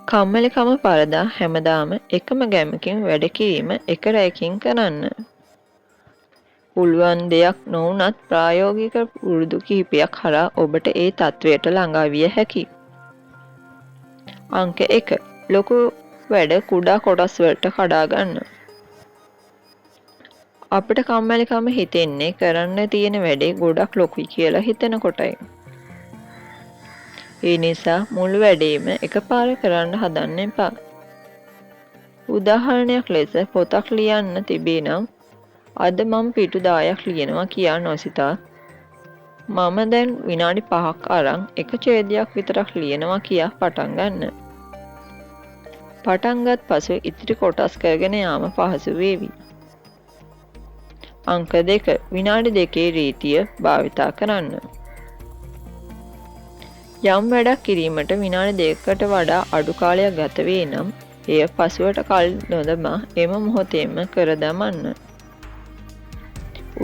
කම්මැලිකම පරදා හැමදාම එකම ගැමකින් වැඩ කිරීම එක රැයකින් කරන්න. පුළුවන් දෙයක් නොවුනත් ප්‍රායෝගික පුරුදු කිහිපයක් හරහා ඔබට ඒ තත්වයට ළඟා විය හැකියි. අංක 1. ලොකු වැඩ කුඩා කොටස් වලට කඩා ගන්න. අපිට කම්මැලිකම හිතෙන්නේ කරන්න තියෙන වැඩේ ගොඩක් ලොකුයි කියලා හිතනකොටයි. ඒ නිසා මුළු වැඩේම එකපාර කරන්න හදන්න එපා. උදාහරණයක් ලෙස පොතක් ලියන්න තිබේ නම් අද මම පිටු 10ක් ලියනවා කියා නොසිතා මම දැන් විනාඩි 5ක් අරන් එක ඡේදයක් විතරක් ලියනවා කියා පටන් ගන්න. පටන් ගත් පසු ඉතිරි කොටස් කරගෙන යාම පහසු වේවි. අංක 2. විනාඩි 2 රීතිය භාවිතා කරන්න. යම් වැඩක් කිරීමට විනාඩි 2කට වඩා අඩු කාලයක් ගත වේ නම් එය පසුවට කල් නොදමා එම මොහොතේම කර දමන්න.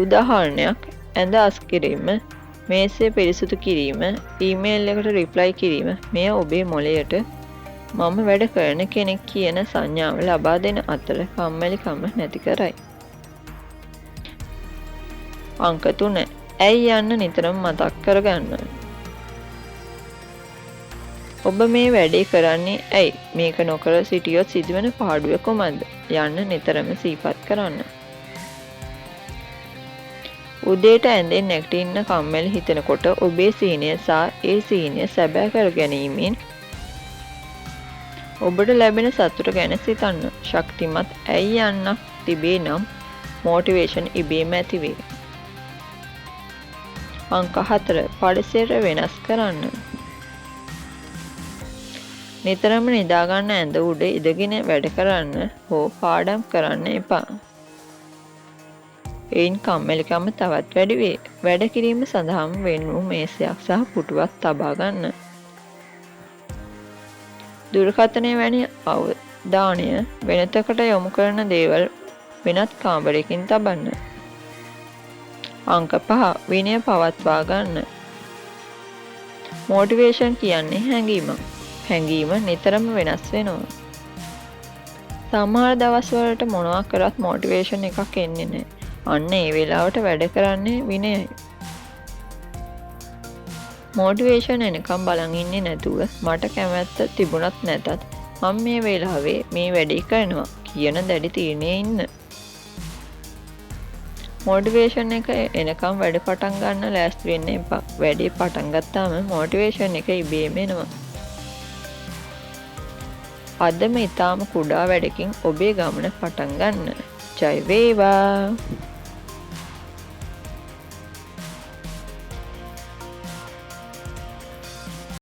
උදාහරණයක් ඇඳ අස් කිරීම, මේසය පිරිසිදු කිරීම, ඊමේල් එකට රිප්ලයි කිරීම මෙය ඔබේ මොළයට මම වැඩ කරන කෙනෙක් කියන සංඥාව ලබා දෙන අතර කම්මැලිකම නැති කරයි. අංක 3. ඇයි යන්න නිතරම මතක් කරගන්න. ඔබ මේ වැඩේ කරන්නේ ඇයි? මේක නොකර සිටියොත් සිදුවන පාඩුව කොහොමද? යන්න නිතරම සිහිපත් කරන්න. උදේට ඇඳෙන් නැගිටින්න කම්මැලි හිතෙනකොට ඔබේ සීනය සහ ඒ සීනය සැබෑ කර ගැනීමෙන් ඔබට ලැබෙන සතුට ගැන සිතන්න. ශක්තිමත් ඇයි යන්නක් තිබේ නම් මොටිවේෂන් ඉබේම ඇති වේ. අංක 4. පරිසර වෙනස් කරන්න. නිතරම නිදාගන්න ඇඳ උඩ ඉඳගෙන වැඩ කරන්න හෝ පාඩම් කරන්න එපා. එයින් කම්මැලිකම තවත් වැඩි වේ. වැඩ කිරීම සඳහාම වෙන් වූ මේසයක් සහ පුටුවක් තබා ගන්න. දුරකථනය වැනි අවධානය වෙනතකට යොමු කරන දේවල් වෙනත් කාමරයකින් තබන්න. අංක 5. විනය පවත්වා ගන්න. මොටිවේෂන් කියන්නේ හැඟීමක්. හැඟීම නිතරම වෙනස් වෙනවා. සමහර දවස්වලට මොනවා කරත් මොටිවේෂන් එකක් එන්නේ නැහැ. අන්න ඒ වෙලාවට වැඩ කරන්නේ විනයයි. මොටිවේෂන් එනකම් බලන් ඉන්නේ නැතුව මට කැමැත්ත තිබුණත් නැතත් මම මේ වෙලාවේ මේ වැඩේ කරනවා කියන දැඩි තීරණයේ ඉන්න. මොටිවේෂන් එක එනකම් වැඩ පටන් ගන්න ලෑස්ති වෙන්න එපා. වැඩේ පටන් ගත්තාම මොටිවේෂන් එක ඉබේම එනවා. අදම ඊටාම කුඩා වැඩකින් ඔබේ ගමන පටන් ගන්න. ජය වේවා.